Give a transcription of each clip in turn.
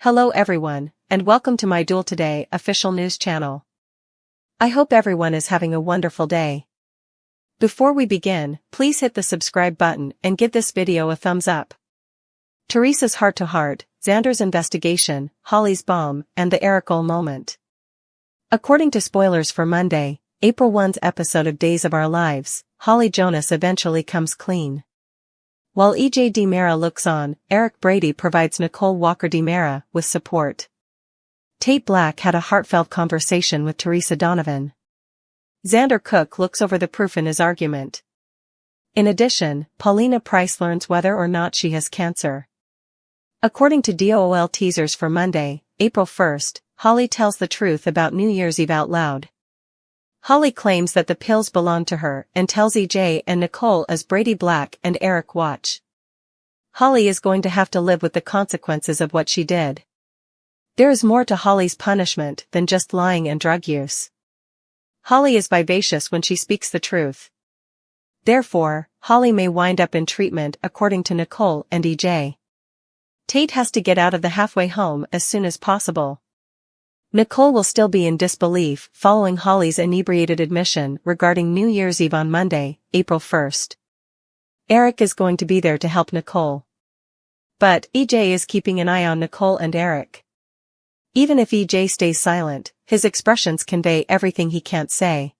Hello everyone, and welcome to my Duel Today official news channel. I hope everyone is having a wonderful day. Before we begin, please hit the subscribe button and give this video a thumbs up. Teresa's heart-to-heart, Xander's investigation, Holly's bomb, and the Ericole moment. According to spoilers for Monday, April 1's episode of Days of Our Lives, Holly Jonas eventually comes clean. While EJ DiMera looks on, Eric Brady provides Nicole Walker DiMera with support. Tate Black had a heartfelt conversation with Teresa Donovan. Xander Cook looks over the proof in his argument. In addition, Paulina Price learns whether or not she has cancer. According to DOL teasers for Monday, April 1st, Holly tells the truth about New Year's Eve out loud. Holly claims that the pills belong to her and tells EJ and Nicole as Brady Black and Eric watch. Holly is going to have to live with the consequences of what she did. There is more to Holly's punishment than just lying and drug use. Holly is vivacious when she speaks the truth. Therefore, Holly may wind up in treatment according to Nicole and EJ. Tate has to get out of the halfway home as soon as possible. Nicole will still be in disbelief following Holly's inebriated admission regarding New Year's Eve on Monday, April 1st. Eric is going to be there to help Nicole. But EJ is keeping an eye on Nicole and Eric. Even if EJ stays silent, his expressions convey everything he can't say.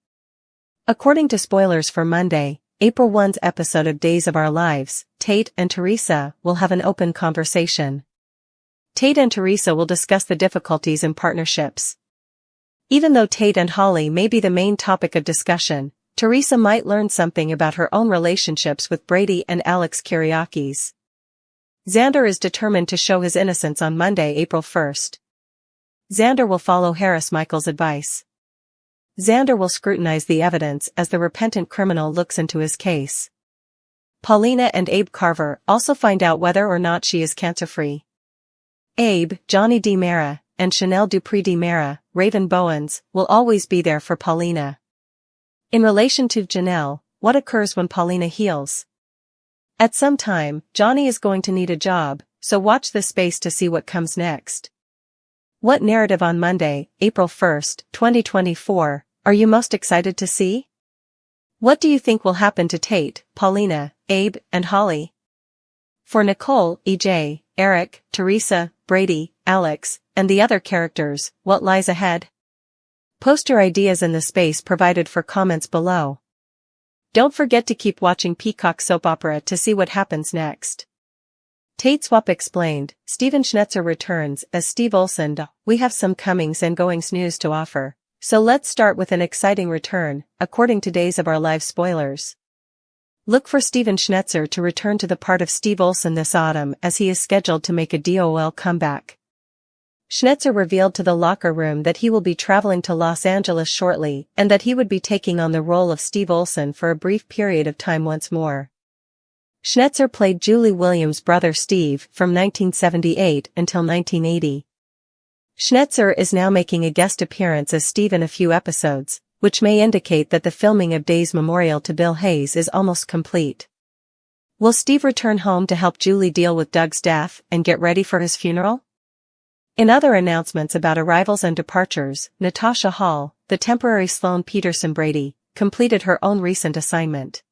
According to spoilers for Monday, April 1's episode of Days of Our Lives, Tate and Teresa will have an open conversation. Tate and Teresa will discuss the difficulties in partnerships. Even though Tate and Holly may be the main topic of discussion, Teresa might learn something about her own relationships with Brady and Alex Kyriakis. Xander is determined to show his innocence on Monday, April 1st. Xander will follow Harris Michael's advice. Xander will scrutinize the evidence as the repentant criminal looks into his case. Paulina and Abe Carver also find out whether or not she is cancer-free. Abe, Johnny DiMera, and Chanel Dupree DiMera, Raven Bowens, will always be there for Paulina. In relation to Janelle, what occurs when Paulina heals? At some time, Johnny is going to need a job, so watch this space to see what comes next. What narrative on Monday, April 1st, 2024, are you most excited to see? What do you think will happen to Tate, Paulina, Abe, and Holly? For Nicole, EJ, Eric, Teresa, Brady, Alex, and the other characters, what lies ahead? Post your ideas in the space provided for comments below. Don't forget to keep watching Peacock Soap Opera to see what happens next. Tate Swap Explained, Steven Schnetzer returns as Steve Olson. We have some comings and goings news to offer, so let's start with an exciting return, according to Days of Our Lives spoilers. Look for Steven Schnetzer to return to the part of Steve Olson this autumn as he is scheduled to make a DOL comeback. Schnetzer revealed to the locker room that he will be traveling to Los Angeles shortly and that he would be taking on the role of Steve Olson for a brief period of time once more. Schnetzer played Julie Williams' brother Steve from 1978 until 1980. Schnetzer is now making a guest appearance as Steve in a few episodes, which may indicate that the filming of Days Memorial to Bill Hayes is almost complete. Will Steve return home to help Julie deal with Doug's death and get ready for his funeral? In other announcements about arrivals and departures, Natasha Hall, the temporary Sloane Peterson Brady, completed her own recent assignment.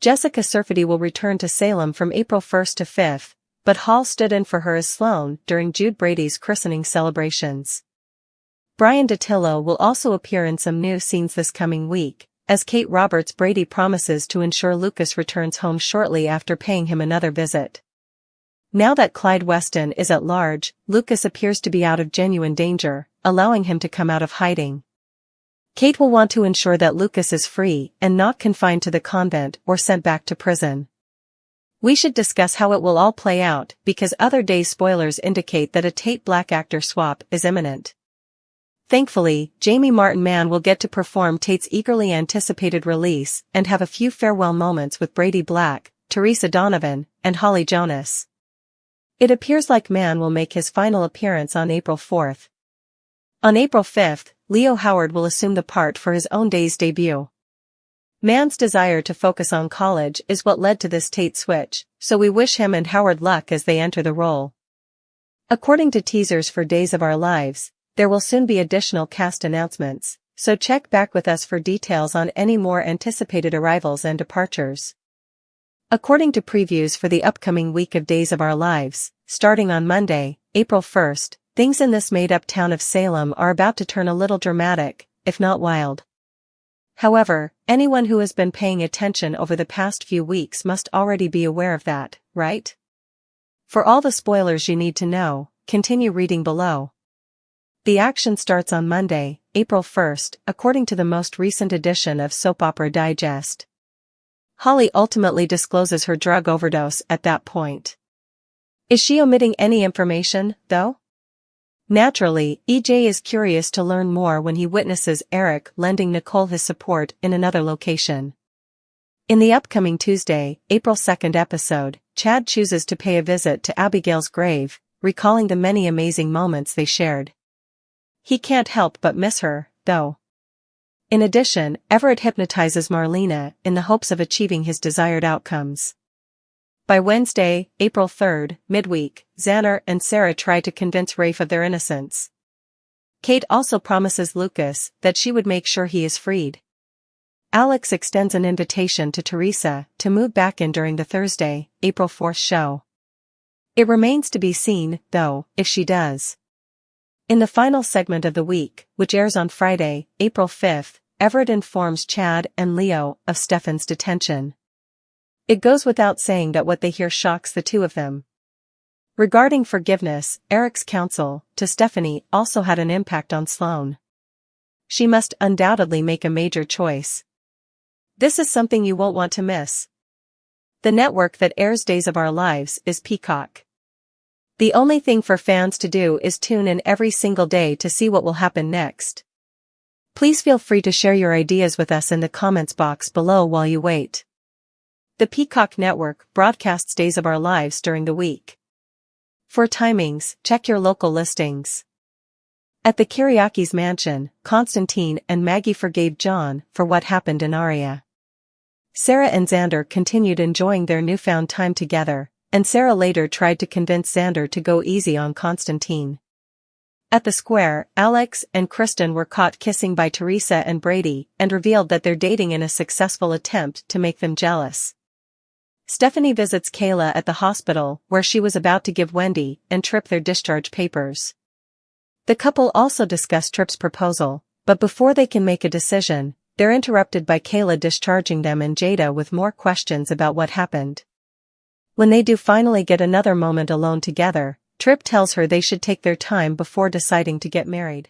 Jessica Surfety will return to Salem from April 1st to 5th, but Hall stood in for her as Sloane during Jude Brady's christening celebrations. Brian Datillo will also appear in some new scenes this coming week, as Kate Roberts Brady promises to ensure Lucas returns home shortly after paying him another visit. Now that Clyde Weston is at large, Lucas appears to be out of genuine danger, allowing him to come out of hiding. Kate will want to ensure that Lucas is free and not confined to the convent or sent back to prison. We should discuss how it will all play out because other days spoilers indicate that a Tate Black actor swap is imminent. Thankfully, Jamie Martin Mann will get to perform Tate's eagerly anticipated release and have a few farewell moments with Brady Black, Teresa Donovan, and Holly Jonas. It appears like Mann will make his final appearance on April 4th. On April 5th, Leo Howard will assume the part for his own Days debut. Mann's desire to focus on college is what led to this Tate switch, so we wish him and Howard luck as they enter the role. According to teasers for Days of Our Lives, there will soon be additional cast announcements, so check back with us for details on any more anticipated arrivals and departures. According to previews for the upcoming week of Days of Our Lives, starting on Monday, April 1st, things in this made-up town of Salem are about to turn a little dramatic, if not wild. However, anyone who has been paying attention over the past few weeks must already be aware of that, right? For all the spoilers you need to know, continue reading below. The action starts on Monday, April 1st, according to the most recent edition of Soap Opera Digest. Holly ultimately discloses her drug overdose at that point. Is she omitting any information, though? Naturally, EJ is curious to learn more when he witnesses Eric lending Nicole his support in another location. In the upcoming Tuesday, April 2nd episode, Chad chooses to pay a visit to Abigail's grave, recalling the many amazing moments they shared. He can't help but miss her, though. In addition, Everett hypnotizes Marlena in the hopes of achieving his desired outcomes. By Wednesday, April 3rd, midweek, Xander and Sarah try to convince Rafe of their innocence. Kate also promises Lucas that she would make sure he is freed. Alex extends an invitation to Teresa to move back in during the Thursday, April 4th show. It remains to be seen, though, if she does. In the final segment of the week, which airs on Friday, April 5th, Everett informs Chad and Leo of Stefan's detention. It goes without saying that what they hear shocks the two of them. Regarding forgiveness, Eric's counsel to Stephanie also had an impact on Sloane. She must undoubtedly make a major choice. This is something you won't want to miss. The network that airs Days of Our Lives is Peacock. The only thing for fans to do is tune in every single day to see what will happen next. Please feel free to share your ideas with us in the comments box below while you wait. The Peacock Network broadcasts Days of Our Lives during the week. For timings, check your local listings. At the Kiriakis mansion, Constantine and Maggie forgave John for what happened in Aria. Sarah and Xander continued enjoying their newfound time together, and Sarah later tried to convince Xander to go easy on Constantine. At the square, Alex and Kristen were caught kissing by Teresa and Brady and revealed that they're dating in a successful attempt to make them jealous. Stephanie visits Kayla at the hospital where she was about to give Wendy and Trip their discharge papers. The couple also discuss Trip's proposal, but before they can make a decision, they're interrupted by Kayla discharging them and Jada with more questions about what happened. When they do finally get another moment alone together, Trip tells her they should take their time before deciding to get married.